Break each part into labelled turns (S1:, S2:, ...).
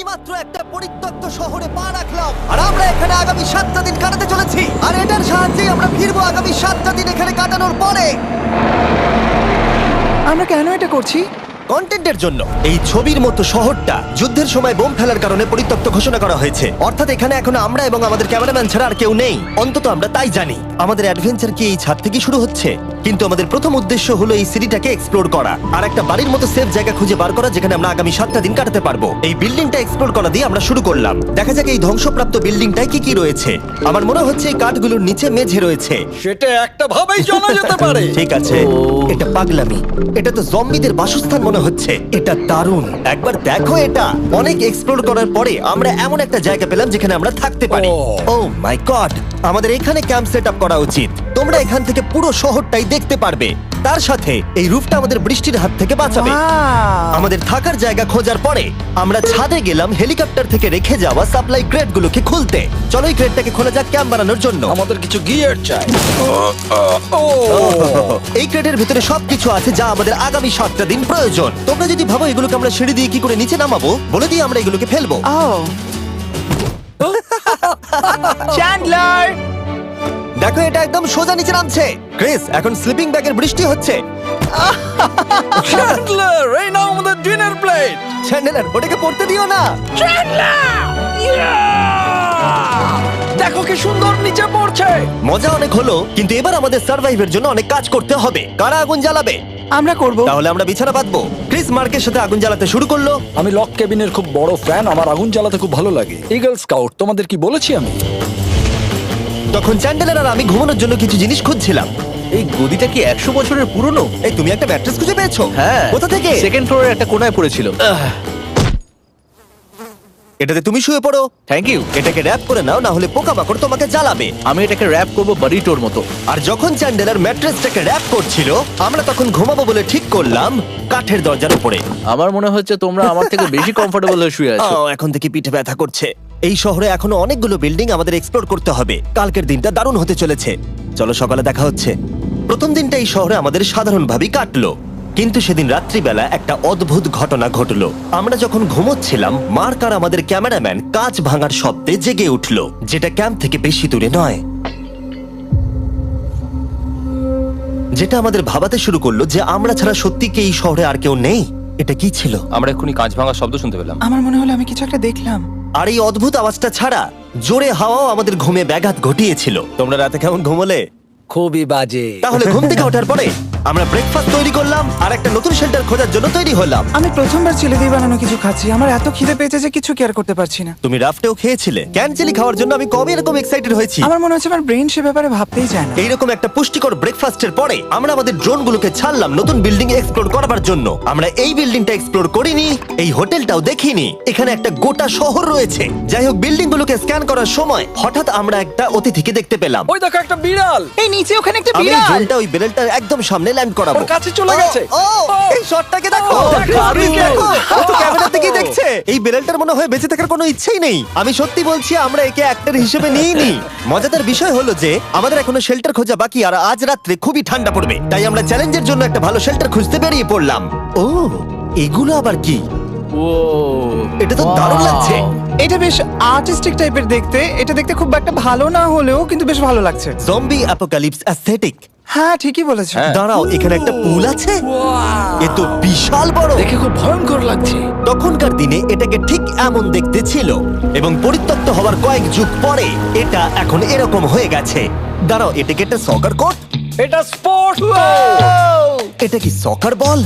S1: মাত্র একটা পরিত্যক্ত শহরে পা রাখলাম আর আমরা এখানে আগামী 7টা দিন কাটাতে চলেছি আর এটার সাহায্যে আমরা ফিরবো আগামী 7টা দিন এখানে কাটানোর পরে।
S2: আমরা কেন এটা করছি?
S1: কন্টেন্টের জন্য। এই ছবির মতো শহরটা যুদ্ধের সময় বোম ফেলার কারণে পরিত্যক্ত ঘোষণা করা হয়েছে, অর্থাৎ এখানে এখন আমরা এবং আমাদের ক্যামেরাম্যান ছাড়া আর কেউ নেই, অন্তত আমরা তাই জানি। আমাদের অ্যাডভেঞ্চার কি এই ছাদ থেকে শুরু হচ্ছে? কিন্তু আমাদের প্রথম উদ্দেশ্য হলো এই সিটিটাকে এক্সপ্লোর করা আর একটা বাড়ির মতো সেফ জায়গা খুঁজে বার করা যেখানে আমরা আগামী 7টা দিন কাটাতে পারবো। এই বিল্ডিংটা এক্সপ্লোর করা দিয়ে আমরা শুরু করলাম। দেখা যাক এই ধ্বংসপ্রাপ্ত বিল্ডিংটায় কি কি রয়েছে। আমার মনে হচ্ছে এই কাঠগুলোর নিচে মেঝে রয়েছে।
S3: সেটা একটা ভাবেই জানা যেতে পারে।
S1: ঠিক আছে, এটা পাগলামি। এটা তো জম্বিদের বাসস্থান মনে হচ্ছে। এটা দারুণ, একবার দেখো এটা। অনেক এক্সপ্লোর করার পরে আমরা এমন একটা জায়গা পেলাম যেখানে আমরা থাকতে পারি। ও মাই গড, আমাদের এখানে ক্যাম্প সেট আপ করা উচিত। তোমরা এখান থেকে পুরো শহরটাই দেখতে পারবে। তার সাথে এই রুফটা আমাদের বৃষ্টির হাত থেকে বাঁচাবে।
S2: Wow!
S1: আমাদের থাকার জায়গা খোঁজার পরে আমরা ছাদে গেলাম হেলিকপ্টার থেকে রেখে যাওয়া সাপ্লাই ক্রেটগুলোকে খুলতে। চলো এই ক্রেটটাকে খোলা যাক ক্যাম্প বানানোর জন্য।
S3: আমাদের কিছু গিয়ার চাই।
S1: এই ক্রেটের ভিতরে সবকিছু আছে যা আমাদের আগামী 7টা দিন প্রয়োজন। তোমরা যদি ভাবো এগুলোকে আমরা সিঁড়ি দিয়ে কি করে নিচে নামাবো, বলে দিয়ে আমরা এগুলোকে ফেলবো।
S2: Oh! চ্যান্ডলার!
S1: দেখো এটা একদম সোজা নিচে নামছে। ক্রিস, এখন স্লিপিং ব্যাগের বৃষ্টি হচ্ছে।
S3: চ্যান্ডলার, এই নাও আমাদের ডিনার প্লেট।
S1: চ্যান্ডেলার, ওটাকে পড়তে দিও না।
S3: দেখো কি সুন্দর নিচে পড়ছে।
S1: মজা অনেক হলো, কিন্তু এবার আমাদের সার্ভাইভের জন্য অনেক কাজ করতে হবে। কারা আগুন জ্বালাবে?
S2: আমরা করব।
S1: তাহলে আমরা বিছানা বাঁধবো। ক্রিস মার্কের সাথে আগুন জ্বালাতে শুরু করলো।
S3: আমি লক কেবিনের খুব বড় ফ্যান, আমার আগুন জ্বালাতে খুব ভালো লাগে। ইগল স্কাউট, তোমাদের কি বলেছি আমি?
S1: তখন চ্যান্ডেলার আর আমি ঘুমানোর জন্য কিছু জিনিস খুঁজছিলাম।
S4: এই গদিটা কি 100 বছরের পুরনো?
S1: এই তুমি একটা ম্যাট্রেস খুঁজে পেয়েছো?
S4: হ্যাঁ।
S1: কোথা থেকে?
S4: সেকেন্ড ফ্লোরের একটা কোণায় পড়েছিল।
S1: এটাতে তুমি শুয়ে পড়ো।
S4: Thank you.
S1: এটাকে র‍্যাপ করে নাও, না হলে পোকামাকড় তোমাকে জ্বালাবে।
S4: আমি এটাকে র‍্যাপ করব বারিটোর মতো।
S1: আর যখন চ্যান্ডেলার ম্যাট্রেসটাকে র‍্যাপ করছিল, আমরা তখন ঘুমাবো বলে ঠিক করলাম কাঠের দরজার উপরে।
S4: আমার মনে হচ্ছে তোমরা আমার থেকে বেশি কমফোর্টেবল হয়ে শুয়ে আছো।
S1: এখন থেকে পিঠে ব্যথা করছে। এই শহরে এখনো অনেকগুলো বিল্ডিং আমাদের এক্সপ্লোর করতে হবে। কালকের দিনটা দারুণ হতে চলেছে। চলো সকালে দেখা হচ্ছে। প্রথম দিনটা এই শহরে আমাদের সাধারণভাবেই কাটলো, কিন্তু সেদিন রাত্রিবেলা একটা অদ্ভুত ঘটনা ঘটলো। আমরা যখন ঘুমোচ্ছিলাম, মার্ক আর আমাদের ক্যামেরাম্যান কাঁচ ভাঙার শব্দে জেগে উঠলো, যেটা ক্যাম্প থেকে বেশি দূরে নয়। যেটা আমাদের ভাবাতে শুরু করলো যে আমরা ছাড়া সত্যি কি এই শহরে আর কেউ নেই। এটা কি ছিল?
S5: আমরা এক্ষুনি কাঁচ ভাঙার শব্দ শুনতে পেলাম।
S2: আমার মনে হলো আমি কিছু একটা দেখলাম।
S1: আর এই অদ্ভুত আওয়াজটা ছাড়া জোরে হাওয়াও আমাদের ঘুমে ব্যাঘাত ঘটিয়েছিল। তোমরা রাতে কেমন ঘুমোলে?
S3: খুবই বাজে।
S1: তাহলে ঘুম থেকে ওঠার পরে আমরা ব্রেকফাস্ট তৈরি করলাম আর একটা নতুন শেল্টার খোঁজার জন্য তৈরি হলাম।
S2: আমি প্রথমবার ছেলে দিয়ে বানানো কিছু খাচ্ছি। আমার এত খিদে পেয়েছে যে কিছু কেয়ার করতে পারছি না।
S1: তুমি রাফটেও খেয়েছিলে। ক্যানচেলি খাওয়ার জন্য আমি কবে এরকম এক্সাইটেড হয়েছি।
S2: আমার মনে হচ্ছে আমার ব্রেন সে ব্যাপারে ভাবতেই চায় না।
S1: এইরকম একটা পুষ্টিকর ব্রেকফাস্টের পরে আমরা আমাদের ড্রোনগুলোকে ছাড়লাম নতুন বিল্ডিং এক্সপ্লোর করার জন্য। আমরা এই বিল্ডিংটা এক্সপ্লোর করিনি, এই হোটেলটাও দেখিনি। এখানে একটা গোটা শহর রয়েছে। যাই হোক, বিল্ডিংগুলোকে স্ক্যান করার সময় হঠাৎ আমরা একটা অতিথিকে দেখতে পেলাম।
S3: ওই দেখো একটা বিড়াল।
S2: এই নিচে ওখানে একটা
S1: আমি এই
S2: বিড়াল।
S1: ড্রোনটা ওই বেলটার একদম সামনে ল্যান্ড করাবো।
S3: ওর কাছে চলে গেছে।
S1: ও, এই শটটাকে দেখো।
S3: দেখো,
S1: দেখো, ও তো ক্যামেরা থেকেই দেখছে। এই বেলটার মনে হয় বেঁচে থাকার কোনো ইচ্ছেই নেই। আমি সত্যি বলছি, আমরা একে অ্যাক্টর হিসেবে নিইনি। মজাদার বিষয় হলো যে আমাদের এখনো শেল্টার খোঁজা বাকি, আর আজ রাত্রে খুবই ঠান্ডা পড়বে। তাই আমরা চ্যালেঞ্জের জন্য একটা ভালো শেল্টার খুঁজতে বেরিয়ে পড়লাম। ও, এগুলো আবার কি?
S4: ও,
S1: এটা তো দারুণ লাগছে।
S2: এটা বেশ আর্টিস্টিক টাইপের দেখতে। এটা দেখতে খুব একটা ভালো না হলেও কিন্তু বেশ ভালো লাগছে।
S1: Zombie apocalypse aesthetic.
S2: হ্যাঁ, ঠিকই বলেছো।
S1: দাঁড়াও, এখানে একটা পুল আছে। এ তো বিশাল বড়।
S3: দেখে খুব ভয়ঙ্কর লাগছে।
S1: তখনকার দিনে এটাকে ঠিক এমন দেখতে ছিল, এবং পরিত্যক্ত হওয়ার কয়েক যুগ পরে এটা এখন এরকম হয়ে গেছে। দাঁড়াও, এটাকে একটা সকার কোর্ট?
S3: এটা স্পোর্টস।
S1: এটা কি সকার বল?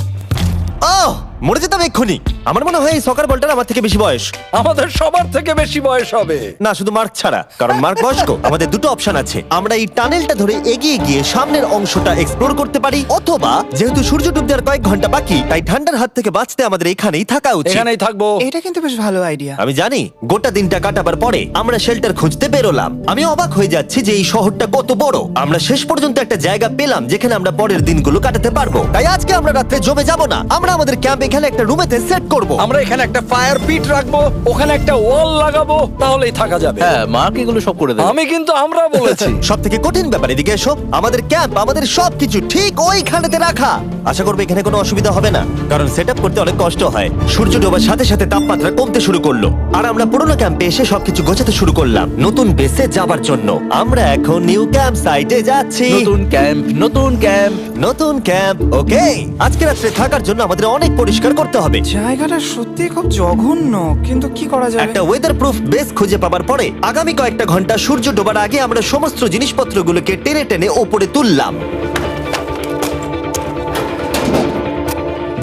S1: আহ, মরে যেতাম এক্ষুনি। আমার মনে হয় এই সকার বলটার আমার থেকে বেশি বয়স।
S3: আমাদের সবার থেকে বেশি বয়স হবে।
S1: না, শুধু মার্ক ছাড়া, কারণ মার্ক বয়স্ক। আমাদের দুটো অপশন আছে। আমরা এই টানেলটা ধরে এগিয়ে গিয়ে সামনের অংশটা এক্সপ্লোর করতে পারি, অথবা যেহেতু সূর্য ডুবতে আর কয়েক ঘন্টা বাকি, তাই ঠান্ডার হাত থেকে বাঁচতে আমাদের এখানেই থাকা উচিত।
S3: এখানেই থাকবো।
S2: এটা কিন্তু বেশ ভালো আইডিয়া।
S1: আমি জানি। গোটা দিনটা কাটাবার পরে আমরা শেল্টার খুঁজতে বেরোলাম। আমি অবাক হয়ে যাচ্ছি যে এই শহরটা কত বড়। আমরা শেষ পর্যন্ত একটা জায়গা পেলাম যেখানে আমরা পরের দিনগুলো কাটাতে পারবো। তাই আজকে আমরা রাত্রে জমে যাব না। আমরা আমাদের ক্যাম্প এখানে একটা রুমে রুমেতে সেট করব।
S3: আমরা এখানে একটা ফায়ার পিট রাখবো, ওখানে একটা ওয়াল লাগাবো, তাহলেই থাকা যাবে।
S4: হ্যাঁ মার্ক এগুলো সব করে দেবে।
S3: আমি কিন্তু আমরা বলেছি।
S1: সব থেকে কঠিন ব্যাপার, এদিকে এসো। আমাদের ক্যাম্প, আমাদের সবকিছু ঠিক ওইখানেতে রাখা। আশা করবো এখানে কোনো অসুবিধা হবে না, কারণ সেটআপ করতে অনেক কষ্ট হয়। সূর্য ডোবার সাথে সাথে তাপমাত্রা কমতে শুরু করলো, আর আমরা পুরোনো ক্যাম্পে এসে সবকিছু গোছাতে শুরু করলাম নতুন বেসে যাবার জন্য। আমরা এখন নিউ ক্যাম্প সাইটে যাচ্ছি।
S4: নতুন ক্যাম্প, নতুন ক্যাম্প।
S1: নতুন ক্যাম্প, ওকে। আজকে রাত্রে থাকার জন্য আমাদের অনেক পরিষ্কার করতে হবে।
S2: জায়গাটা সত্যি খুব জঘন্য, কিন্তু কি করা যাবে?
S1: একটা ওয়েদার প্রুফ বেস খুঁজে পাবার পরে আগামী কয়েকটা ঘন্টা সূর্য ডোবার আগে আমরা সমস্ত জিনিসপত্রগুলোকে টেনে টেনে ওপরে তুললাম।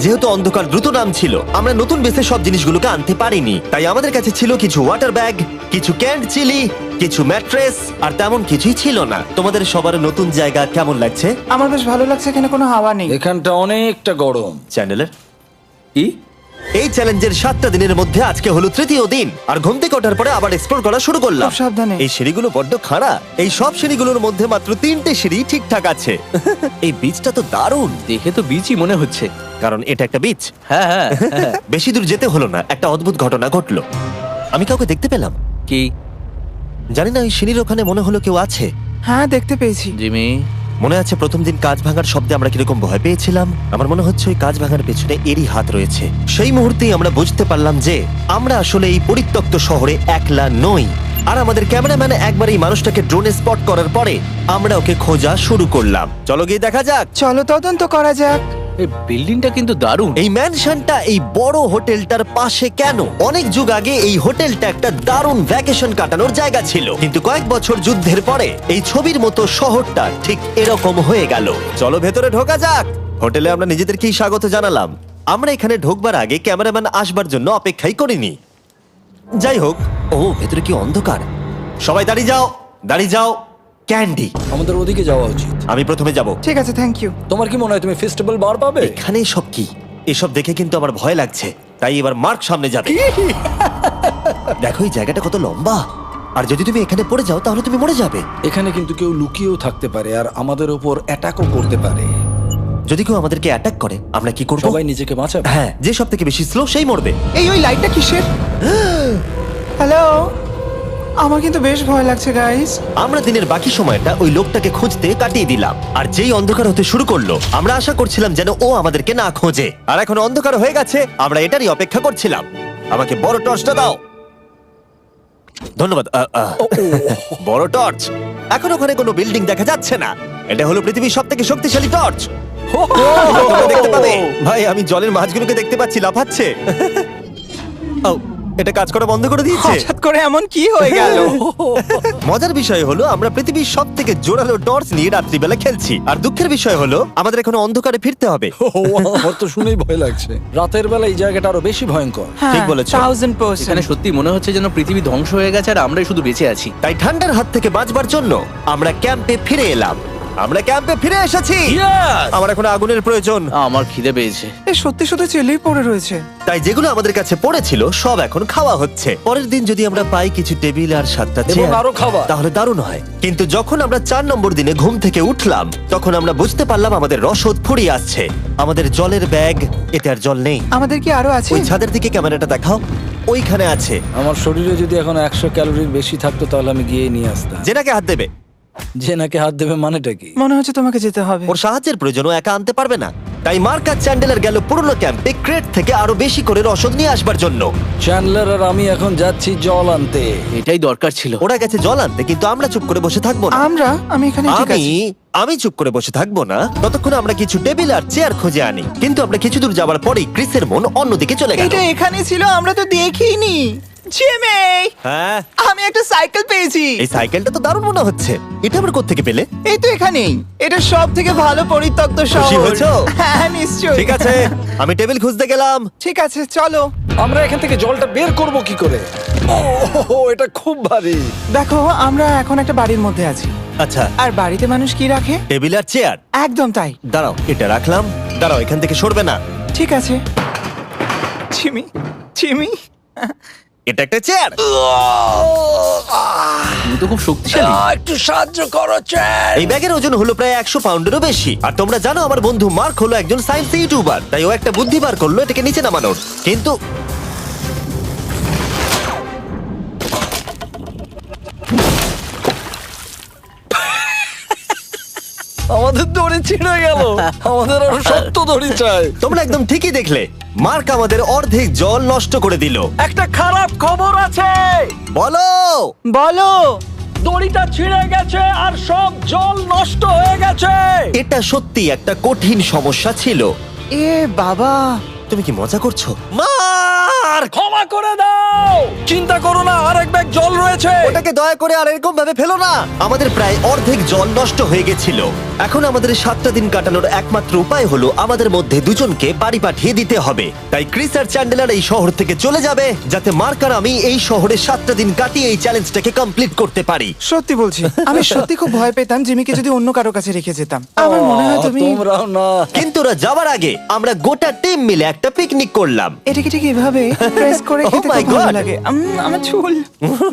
S1: যেহেতু অন্ধকার দ্রুত নামছিল, আমরা নতুন বেসে সব জিনিসগুলোকে আনতে পারিনি, তাই আমাদের কাছে ছিল কিছু ওয়াটার ব্যাগ, কিছু ক্যান্ড চিলি, কিছু ম্যাট্রেস, আর তেমন কিছুই ছিল না। তোমাদের সবার নতুন জায়গা কেমন লাগছে?
S2: আমার বেশ ভালো লাগছে, এখানে কোনো হাওয়া নেই।
S3: এখানটা অনেকটা গরম।
S1: চ্যানেলের
S4: কি?
S1: এই চ্যালেঞ্জের 7টা দিনের মধ্যে আজকে হলো তৃতীয় দিন, আর ঘুম থেকে ওঠার পরে আবার এক্সপ্লোর করা শুরু করলাম।
S2: খুব সাবধানে।
S1: এই সিঁড়িগুলো বড্ড খাড়া। এই সব সিঁড়িগুলোর মধ্যে মাত্র 3টে সিঁড়ি ঠিকঠাক আছে। এই বীজটা তো দারুণ,
S4: দেখে তো বিচই মনে হচ্ছে।
S1: কারণ এটা একটা বীজ।
S4: হ্যাঁ হ্যাঁ হ্যাঁ।
S1: বেশি দূর যেতে হলো না, একটা অদ্ভুত ঘটনা ঘটলো। আমি কাউকে দেখতে পেলাম,
S4: কি?
S1: জানি না, ওই সিঁড়ির ওখানে মনে হলো কেউ আছে।
S2: হ্যাঁ, দেখতে পেয়েছি।
S4: জিমি,
S1: মনে আছে প্রথম দিন কাঁচ ভাঙার শব্দে আমরা কিরকম ভয় পেয়েছিলাম? আমার মনে হচ্ছে ওই কাঁচ ভাঙার পেছনে এরই হাত রয়েছে। সেই মুহূর্তেই আমরা বুঝতে পারলাম যে আমরা আসলে এই পরিত্যক্ত শহরে একলা নই। আর আমাদের ক্যামেরাম্যান একবার এই মানুষটাকে ড্রোনে স্পট করার পরে আমরা ওকে খোঁজা শুরু করলাম। চলো গিয়ে দেখা যাক।
S2: চলো তদন্ত করা যাক।
S4: এই বিল্ডিংটা কিন্তু দারুণ।
S1: এই ম্যানশনটা এই বড় হোটেলটার পাশে কেন? অনেক যুগ আগে এই হোটেলটা একটা দারুণ ভ্যাকেশন কাটানোর জায়গা ছিল, কিন্তু কয়েক বছর যুদ্ধের পরে এই ছবির মতো শহরটা ঠিক এরকম হয়ে গেল। চলো ভেতরে ঢোকা যাক। হোটেলে আমরা নিজেদেরকেই স্বাগত জানালাম। আমরা এখানে ঢোকবার আগে ক্যামেরাম্যান আসবার জন্য অপেক্ষাই করিনি। যাই হোক, ও ভেতরে কি অন্ধকার। সবাই দাঁড়িয়ে যাও, দাঁড়িয়ে যাও। ক্যান্ডি,
S3: আমাদের ওদিকে যাওয়া উচিত।
S1: আমি প্রথমে যাব।
S2: ঠিক আছে, থ্যাংক ইউ।
S3: তোমার কি মনে হয় তুমি ফেস্টিভ্যাল বার পাবে?
S1: এখানে সব কি? এসব দেখে কিন্তু আমার ভয় লাগছে, তাই এবার মার্ক সামনে যাবে। দেখো এই জায়গাটা কত লম্বা, আর যদি তুমি এখানে পড়ে যাও তাহলে তুমি মরে যাবে।
S3: এখানে কিন্তু কেউ লুকিয়েও থাকতে পারে আর আমাদের উপর অ্যাটাকও করতে পারে।
S1: যদি কেউ আমাদেরকে অ্যাটাক করে আমরা কি করব?
S3: সবাই নিজেকে বাঁচাবে।
S1: হ্যাঁ, যে সব থেকে বেশি স্লো সেই মরবে।
S2: ওই লাইটটা কিসের? হ্যালো, আমার কিন্তু বেশ ভয় লাগছে গাইস।
S1: আমরা দিনের বাকি সময়টা ওই লোকটাকে খুঁজতে কাটিয়ে দিলাম, আর যেই অন্ধকার হতে শুরু করলো আমরা আশা করছিলাম যেন ও আমাদেরকে না খোঁজে। আর এখন অন্ধকার হয়ে গেছে, আমরা এটারই অপেক্ষা করছিলাম। আমাকে বড় টর্চটা দাও। ধন্যবাদ। বড় টর্চ। এখন ওখানে কোনো বিল্ডিং দেখা যাচ্ছে না। এটা হলো পৃথিবীর সবথেকে শক্তিশালী টর্চ। তোমরা দেখতে পাবে। ভাই, আমি জলের মাছগুলোকে দেখতে পাচ্ছি লাফাচ্ছে। ও, এটা কাজ করা বন্ধ করে দিয়েছে।
S2: হঠাৎ করে এমন কি হয়ে গেল?
S1: মজার বিষয় হলো আমরা পৃথিবীর সব থেকে জোরালো টর্চ নিয়ে রাত্রিবেলা খেলছি, আর দুঃখের বিষয় হলো আমাদের এখন অন্ধকারে ফিরতে হবে।
S3: আমার তো শুনেই ভয় লাগছে। রাতের বেলা এই জায়গাটা আরো বেশি ভয়ঙ্কর।
S1: ঠিক বলেছো।
S2: 1000%।
S4: এখানে সত্যি মনে হচ্ছে যেন পৃথিবী ধ্বংস হয়ে গেছে আর আমরাই শুধু বেঁচে আছি।
S1: তাই ঠান্ডার হাত থেকে বাঁচবার জন্য আমরা ক্যাম্পে ফিরে এলাম। আমরা ক্যাম্পে ফিরে এসেছি। আমার এখন আগুনের প্রয়োজন।
S4: আমার খিদে পেয়েছে।
S2: এ সত্যি শুধু চেলেই পড়ে রয়েছে।
S1: তাই যেগুলো আমাদের কাছে পড়েছিল সব এখন খাওয়া হচ্ছে। পরের দিন যদি আমরা পাই কিছু টেবিল আর 7টা
S3: এবং
S1: চেয়ার,
S3: আরো খাবার।
S1: তাহলে দারুণ হয়। কিন্তু যখন আমরা 4 নম্বর দিনে ঘুম থেকে উঠলাম তখন আমরা বুঝতে পারলাম আমাদের রসদ ফুরিয়ে আসছে। আমাদের জলের ব্যাগ, এতে আর জল নেই।
S2: আমাদের কি আরো আছে?
S1: ওই ছাদের দিকে ক্যামেরাটা দেখাও, ওইখানে আছে।
S3: আমার শরীরে যদি এখন 100 ক্যালোরির বেশি থাকতো তাহলে আমি গিয়ে নিয়ে আসতাম।
S1: জেনাকে হাত দেবে।
S3: যে নাকি হাত দেবে মানেটা কি?
S2: মনে হচ্ছে তোমাকে যেতে হবে।
S1: ওর সাহায্যের প্রয়োজন, ও একা আনতে পারবে না। তাই মার্ক আর চ্যান্ডেলার গেল পুরনো ক্যাম্পে ক্রেট থেকে আরো বেশি করে রসদ নিয়ে আসবার জন্য।
S3: চ্যান্ডলার আর আমি এখন যাচ্ছি জল আনতে।
S4: এটাই দরকার ছিল।
S1: ওরা গেছে জল আনতে, কিন্তু আমরা চুপ করে বসে থাকবো না।
S2: আমি এখানে ঠিক আছি।
S1: আমি চুপ করে বসে থাকবো না ততক্ষণ আমরা কিছু টেবিল আর চেয়ার খুঁজে আনি। কিন্তু আমরা কিছু দূর যাবার পরেই ক্রিসের মন অন্যদিকে চলে গেল।
S2: এটা এখানে ছিল, আমরা তো দেখিনি। জিমি,
S1: হ্যাঁ,
S2: আমি একটা সাইকেল পেয়েছি।
S1: এই সাইকেলটা তো দারুণ মনে হচ্ছে। এটা আবার কোত্থেকে পেলে?
S2: এই তো এখানেই। এটা সব থেকে ভালো পরিত্যক্ত
S1: খুশি
S2: শহর।
S1: হয়েছো?
S2: হ্যাঁ, নিশ্চয়ই।
S1: ঠিক আছে, আমি টেবিল খুঁজতে গেলাম।
S2: ঠিক আছে, চলো।
S3: আমরা এখান থেকে জলটা বের করব কি করে? ও, এটা খুব ভারী।
S2: দেখো, আমরা এখন একটা বাড়ির মধ্যে আছি।
S1: আচ্ছা,
S2: আর বাড়িতে মানুষ কি রাখে?
S1: টেবিল আর চেয়ার।
S2: একদম তাই।
S1: দাঁড়াও, এটা রাখলাম। দাঁড়াও, এখান থেকে সরবে না।
S2: ঠিক আছে। চিমি, চিমি।
S1: এটা একটা চেয়ার।
S4: তুমি তো খুব শক্তিশালী।
S3: একটু সাহায্য করো চ্যান।
S1: এই ব্যাগের ওজন হলো প্রায় 100 পাউন্ডেরও বেশি। আর তোমরা জানো আমার বন্ধু মার্ক হলো একজন সায়েন্স ইউটিউবার, তাই ও একটা বুদ্ধি বার করলো এটাকে নিচে নামানোর। কিন্তু
S3: আমাদের দড়ি ছিঁড়ে গেল। আমাদের আরো শক্ত দড়ি চাই।
S1: তোমরা একদম ঠিকই দেখলে, মার্ক আমাদের অর্ধেক জল নষ্ট করে দিল।
S3: একটা খারাপ খবর আছে,
S1: বলো।
S2: বলো।
S3: দড়িটা ছিঁড়ে গেছে আর সব জল নষ্ট হয়ে গেছে।
S1: এটা সত্যি একটা কঠিন সমস্যা ছিল।
S2: এ বাবা।
S1: তুমি কি মজা করছো? মার্ক,
S3: ক্ষমা করে দাও। চিন্তা করো না, আরেক ব্যাগ জল রয়েছে।
S1: ওটাকে দয়া করে আর এরকম ভাবে ফেলো না। আমাদের প্রায় অর্ধেক জল নষ্ট হয়ে গেছিল। এখন আমাদের 7টা দিন কাটানোর একমাত্র উপায় হলো আমাদের মধ্যে দুজনকে বাড়ি পাঠিয়ে দিতে হবে। তাই ক্রিস আর চ্যান্ডেলার এই শহর থেকে চলে যাবে, যাতে মার্ক আর আমি এই শহরে 7টা দিন কাটিয়ে এই চ্যালেঞ্জটাকে কমপ্লিট করতে পারি।
S2: সত্যি বলছি, আমি সত্যি খুব ভয় পেতাম জিমিকে যদি অন্য কারো কাছে রেখে যেতাম। আমার মনে হয় তুমি
S3: তোমরাও না।
S1: কিন্তু ওরা যাওয়ার আগে আমরা গোটা টিম মিলে একটা পিকনিক করলাম।
S2: এটাকে ঠিক এভাবে প্রেস করে
S1: Oh
S2: খেতে
S1: my
S2: খুব ভালো
S1: God!
S2: লাগে। আমার চুল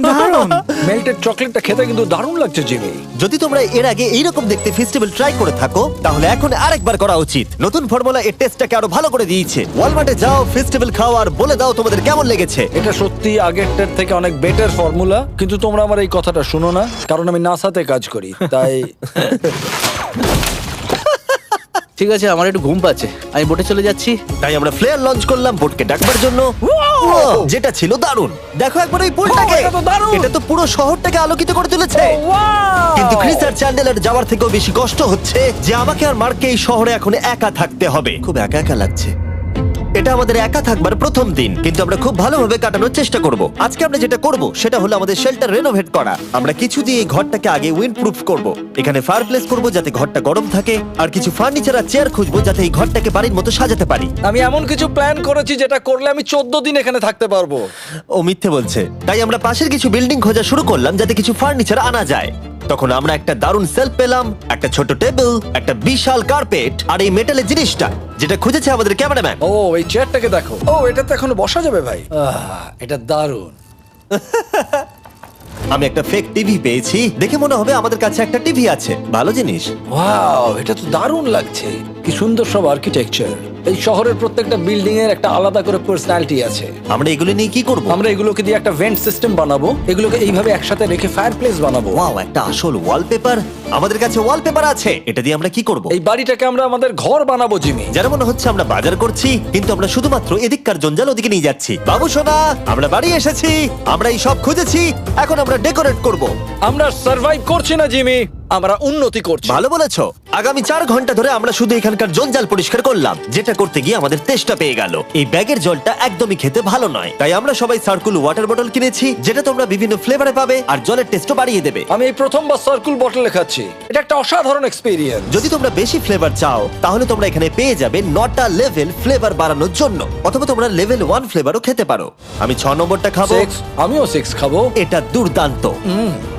S2: দারুণ।
S3: মেল্টেড চকলেটটা খেতে কিন্তু দারুণ লাগছে জিমি।
S1: যদি তোমরা এর আগে এইরকম দেখতে ফেস্টিভ্যাল ট্রাই করে থাকো, তাহলে এখন আরেকবার করা উচিত। নতুন ফর্মুলা এর টেস্টটাকে আরো ভালো করে দিয়েছে। ওয়ালমার্টে যাও, ফেস্টিভ্যাল খাও আর বলে দাও তোমাদের কেমন লেগেছে।
S3: এটা সত্যি আগেরটার থেকে অনেক বেটার ফর্মুলা, কিন্তু তোমরা আমার এই কথাটা শুনো না, কারণ আমি নাসাতে কাজ করি, তাই
S4: ঠিক আছে, আমার একটু ঘুম পাচ্ছে, আমি বোটে চলে যাচ্ছি।
S1: তাই আমরা ফ্লেয়ার লঞ্চ করলাম বোটকে ডাকবার জন্য, যেটা ছিল দারুণ। দেখো একবার ওই পুলটাকে,
S3: এটা তো দারুণ!
S1: এটা তো পুরো শহরটাকে আলোকিত করে তুলেছে। কিন্তু ক্রিস আর চ্যান্ডেলার যাওয়ার থেকেও বেশি কষ্ট হচ্ছে যে আমাকে আর মার্ককে এই শহরে এখন একা থাকতে হবে। খুব একা একা লাগছে। এটা আমাদের একা থাকবার প্রথম দিন, কিন্তু আমরা খুব ভালোভাবে কাটানোর চেষ্টা করব। আজকে আমরা যেটা করব সেটা হলো আমাদের শেল্টার রেনোভেট করা। আমরা কিছু দিয়ে এই ঘরটাকে আগে উইন্ড প্রুফ করব। এখানে ফায়ারপ্লেস করব যাতে ঘরটা গরম থাকে, আর কিছু ফার্নিচার আর চেয়ার খুঁজবো যাতে এই ঘরটাকে বাড়ির মতো সাজাতে পারি।
S3: আমি এমন কিছু প্ল্যান করেছি যেটা করলে আমি 14 দিন এখানে থাকতে পারবো।
S1: ও মিথ্যে বলছে। তাই আমরা পাশের কিছু বিল্ডিং খোঁজা শুরু করলাম যাতে কিছু ফার্নিচার আনা যায়। তখন আমরা একটা দারুণ সেলফ পেলাম, একটা ছোট টেবিল, একটা বিশাল কার্পেট আর এই মেটালের জিনিসটা যেটা খুঁজেছে আমাদের ক্যামেরাম্যান।
S3: ও এই চেয়ারটাকে দেখো, ও এটা তো এখনো বসা যাবে ভাই। এটা দারুণ।
S1: আমি একটা ফেক টিভি পেয়েছি, দেখে মনে হবে আমাদের কাছে একটা টিভি আছে। ভালো জিনিস।
S3: ওয়াও, এটা তো দারুণ লাগছে। কি সুন্দর সব আর্কিটেকচার। এই শহরের প্রত্যেকটা বিল্ডিং এর একটা আলাদা করে পার্সোনালিটি আছে।
S1: আমরা এগুলো নিয়ে কি করব?
S3: আমরা এগুলোকে দিয়ে একটা ভেন্ট সিস্টেম বানাবো, এগুলোকে এইভাবে একসাথে রেখে ফায়ারপ্লেস বানাবো।
S1: ওয়াও, একটা আসল ওয়ালপেপার। আমাদের কাছে ওয়ালপেপার আছে। এটা দিয়ে আমরা কি করব?
S3: এই বাড়িটাকে আমরা আমাদের ঘর বানাবো জিমি।
S1: যারা মনে হচ্ছে আমরা বাজার করছি, কিন্তু আমরা শুধুমাত্র এদিককার জঞ্জাল ওদিকে নিয়ে যাচ্ছি। বাবু সোনা, আমরা বাড়ি এসেছি। আমরা এই সব খুঁজেছি, এখন আমরা ডেকোরেট করব।
S3: আমরা সার্ভাইভ করছি না জিমি, আমরা উন্নতি করছি।
S1: ভালো বলেছো। আগামী 4 ঘন্টা ধরে আমরা শুধু এখানকার জঞ্জাল পরিষ্কার করলাম, যেটা করতে গিয়ে আমাদের তেষ্টা পেয়ে গেল। এই ব্যাগের জলটা একদমই খেতে ভালো নয়, তাই আমরা সবাই সার্কুল ওয়াটার বটল কিনেছি, যেটা তোমরা বিভিন্ন ফ্লেভারে পাবে আর জলের টেস্টও বাড়িয়ে দেবে।
S3: আমি এই প্রথমবার সার্কুল বটলে খাচ্ছি, এটা একটা অসাধারণ এক্সপেরিয়েন্স।
S1: যদি তোমরা বেশি ফ্লেভার চাও, তাহলে তোমরা এখানে পেয়ে যাবে 9টা লেভেল ফ্লেভার বাড়ানোর জন্য, অথবা তোমরা লেভেল 1 ফ্লেভারও খেতে পারো। আমি 6 নম্বরটা খাবো।
S3: আমিও 6 খাবো।
S1: এটা দুর্দান্ত।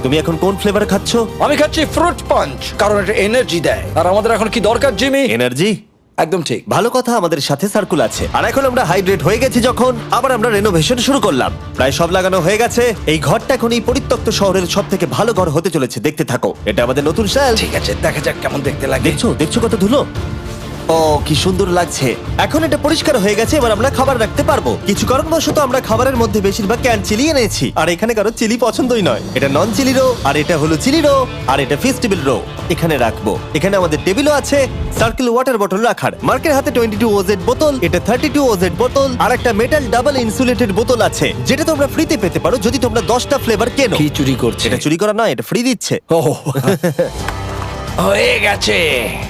S1: তুমি এখন কোন ফ্লেভার খাচ্ছ?
S3: আমি খাচ্ছি ফ্রুট পাঞ্চ, কারণ এটা এনার্জি দেয়। আর আমাদের এখন কি দরকার জিমি?
S1: এনার্জি।
S3: একদম ঠিক।
S1: ভালো কথা, আমাদের সাথে সার্কুল আছে। আর এখন আমরা হাইড্রেট হয়ে গেছি যখন, আবার আমরা রেনোভেশন শুরু করলাম। প্রায় সব লাগানো হয়ে গেছে। এই ঘরটা এখন এই পরিত্যক্ত শহরের সব থেকে ভালো ঘর হতে চলেছে। দেখতে থাকো। এটা আমাদের নতুন শেল।
S3: ঠিক আছে, দেখা যাক কেমন দেখতে লাগে।
S1: দেখছো দেখছো কত ধুলো। ও কি সুন্দর লাগছে। এখন এটা পরিষ্কার হয়ে গেছে, এবার আমরা খাবার রাখতে পারবো। কিছু কারণবশত আমরা খাবারের মধ্যে বেশিরভাগ ক্যান চিলি এনেছি, আর এখানে কারো চিলি পছন্দই নয়। এটা নন চিলি রো, আর এটা হলো চিলি রো, আর এটা ফেস্টিভ্যাল রো। এখানে রাখবো। এখানে আমাদের টেবিলও আছে, সার্কেল ওয়াটার বটল রাখার। মার্কের হাতে 22 ওজেড বোতল, এটা 32 ওজেড বোতল, আর একটা মেটাল ডাবল ইনসুলেটেড বোতল আছে, যেটা তোমরা ফ্রিতে পেতে পারো যদি তোমরা 10টা ফ্লেভার কেনো।
S3: কি চুরি করছে?
S1: এটা চুরি করা নয়, এটা ফ্রি দিচ্ছে।
S3: ও হয়ে গেছে।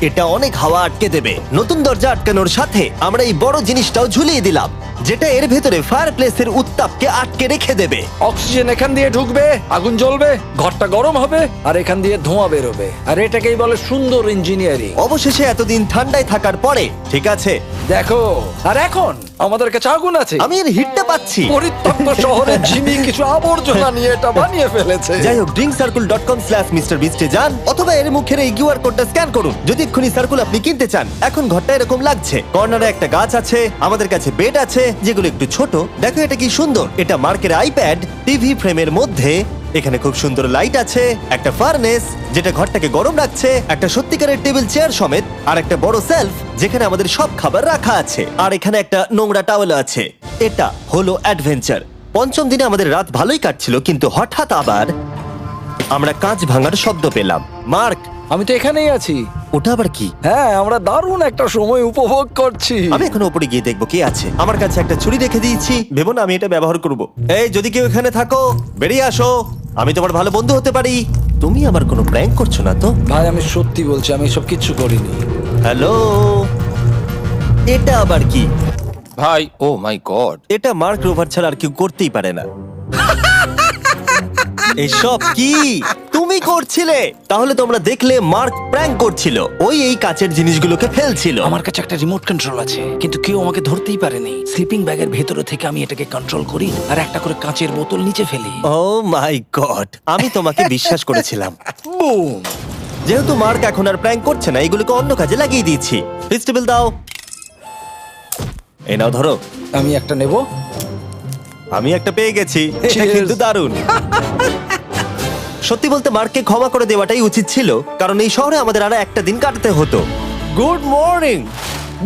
S1: এটা অনেক হাওয়া আটকে দেবে। নতুন দরজা আটকানোর সাথে আমরা এই বড় জিনিসটাও ঝুলিয়ে দিলাম, যেটা এর ভেতরে ফায়ারপ্লেসের উত্তাপকে আটকে রেখে দেবে।
S3: অক্সিজেন এখান দিয়ে ঢুকবে, আগুন জ্বলবে, ঘরটা গরম হবে, আর এখান দিয়ে ধোঁয়া বেরোবে। আর এটাকেই বলে সুন্দর ইঞ্জিনিয়ারিং।
S1: অবশেষে এতদিন ঠান্ডায় থাকার পরে ঠিক আছে।
S3: দেখো, আর এখন আমাদের কাছে আগুন আছে।
S1: আমি এর হিটটা পাচ্ছি।
S3: পরিত্যক্ত শহরে জিমি কিছু আবর্জনা নিয়ে এটা বানিয়ে ফেলেছে।
S1: যাই হোক, drinkcircle.com/MrBeast এ যান অথবা এর মুখের এই কিউআর কোডটা স্ক্যান করুন যদি এক্ষুনি সার্কুল আপনি কিনতে চান। এখন ঘরটা এরকম লাগছে, কর্নারে একটা গাছ আছে, আমাদের কাছে বেড আছে যেগুলো একটু ছোট। দেখো এটা কি সুন্দর, এটা মার্কের আইপ্যাড টিভি ফ্রেমের মধ্যে। এখানে খুব সুন্দর লাইট আছে, একটা ফার্নেস যেটা ঘরটাকে গরম রাখছে, একটা সত্যিকারের টেবিল চেয়ার সমেত, আর একটা বড় সেলফ যেখানে আমাদের সব খাবার রাখা আছে, আর এখানে একটা নোংরা টাওয়েল আছে। এটা হলো অ্যাডভেঞ্চার। পঞ্চম দিনে আমাদের রাত ভালোই কাটছিল, কিন্তু হঠাৎ আবার আমরা কাঁচ ভাঙার শব্দ পেলাম। মার্ক,
S3: আমি তো এখানেই আছি।
S1: ওটা আবার কি?
S3: হ্যাঁ, আমরা দারুণ একটা সময় উপভোগ করছি।
S1: আমি এখন উপরে গিয়ে দেখবো কে আছে। আমার কাছে একটা ছুরি রেখে দিয়েছি, ভেবো না আমি এটা ব্যবহার করব। এই, যদি কেউ এখানে থাকো বেরিয়ে আসো, আমি তোমার ভালো বন্ধু হতে পারি। তুমি আমার কোনো প্র্যাঙ্ক করছো না তো?
S3: ভাই, আমি সত্যি বলছি, আমি এসব কিচ্ছু করিনি।
S1: হ্যালো, এটা আবার কি?
S5: ভাই, ও মাই গড।
S1: এটা মার্ক রোভার ছাড়া আর কেউ করতেই পারে না। এসব কি তুমি করছিলে? তাহলে তোমরা দেখলে মার্ক প্র্যাঙ্ক করছিল। ওই এই কাচের জিনিসগুলোকে ফেলছিল।
S6: আমার কাছে একটা রিমোট কন্ট্রোল আছে, কিন্তু কেউ আমাকে ধরতেই পারেনি। স্লিপিং ব্যাগের ভেতরে থেকে আমি এটাকে কন্ট্রোল করি আর একটা করে কাঁচের বোতল নিচে ফেলি।
S1: ও মাই গড, আমি তোমাকে বিশ্বাস করেছিলাম।
S3: বুম!
S1: যেহেতু মার্ক এখন আর প্র্যাঙ্ক করছে না, এগুলোকে অন্য কাজে লাগিয়ে দিয়েছি। ফেস্টিভ্যাল দাও। এই নাও, ধরো।
S3: আমি একটা নেব।
S1: আমি একটা পেয়ে গেছি, এটা
S3: Cheers!
S1: কিন্তু দারুণ। সত্যি বলতে মার্ককে ক্ষমা করে দেওয়াটাই উচিত ছিল, কারণ এই শহরে আমাদের আর একটা দিন কাটাতে হতো। Good morning.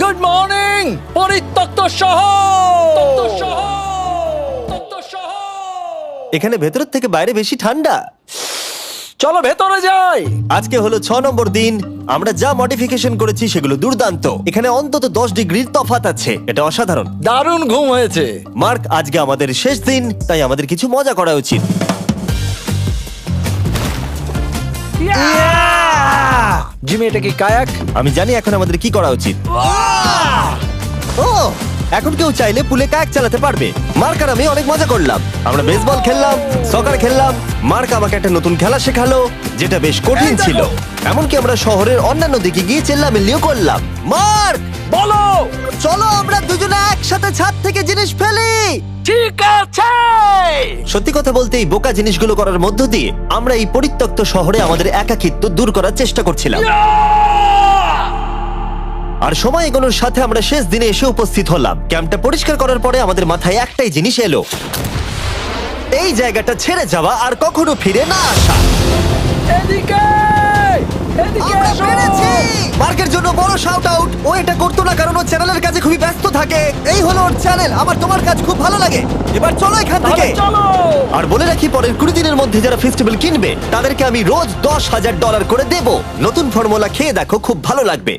S3: গুড মর্নিং পরিত্যক্ত শহর।
S1: এখানে ভেতর থেকে বাইরে বেশি ঠান্ডা।
S3: চলো ভেতরে যাই।
S1: আজকে হলো 6 নম্বর দিন। আমরা যা মডিফিকেশন করেছি সেগুলো দুর্দান্ত। এখানে অন্তত 10 ডিগ্রির তফাৎ আছে, এটা অসাধারণ।
S3: দারুণ ঘুম হয়েছে।
S1: মার্ক, আজকে আমাদের শেষ দিন, তাই আমাদের কিছু মজা করা উচিত।
S3: জিমি, এটা কি কায়াক?
S1: আমি জানি এখন আমাদের কি করা উচিত। ও, এখন কেউ চাইলে পুলে কায়াক চালাতে পারবে। মার্ক আর আমি অনেক মজা করলাম। আমরা বেসবল খেললাম, সকার খেললাম। মার্ক আমাকে একটা নতুন খেলা শেখালো যেটা বেশ কঠিন ছিল। এমনকি আমরা শহরের অন্যান্য দিকে গিয়ে চেল্লামিল্লিও করলাম। মার্ক,
S3: বলো।
S1: চলো আমরা দুজনে একসাথে ছাদ থেকে জিনিস ফেলি।
S3: ঠিক আছে।
S1: সত্যি কথা বলতে এই বোকা জিনিসগুলো করার মধ্য দিয়ে আমরা এই পরিত্যক্ত শহরে আমাদের একাকিত্ব দূর করার চেষ্টা করছিলাম। আর সময় এগোনোর সাথে আমরা শেষ দিনে এসে উপস্থিত হলাম। ক্যাম্পটা পরিষ্কার করার পরে আমাদের মাথায় একটাই জিনিস এলো, এই জায়গাটা ছেড়ে যাওয়া আর কখনো ফিরে না আসা।
S3: এদিকে এদিকে
S1: আমরা
S3: এসো।
S1: পেরেছি! মার্কের জন্য বড় শাউট আউট। ও এটা করতো না কারণ ও চ্যানেলের কাজে খুবই ব্যস্ত থাকে। এই হলো ওর চ্যানেল। আমার তোমার কাজ খুব ভালো লাগে। এবার চলো এখান থেকে।
S3: তাহলে চলো।
S1: আর বলে রাখি, পরের 20 দিনের মধ্যে যারা ফেস্টিভ্যাল কিনবে তাদেরকে আমি রোজ $10,000 করে দেব। নতুন ফর্মুলা খেয়ে দেখো, খুব ভালো লাগবে।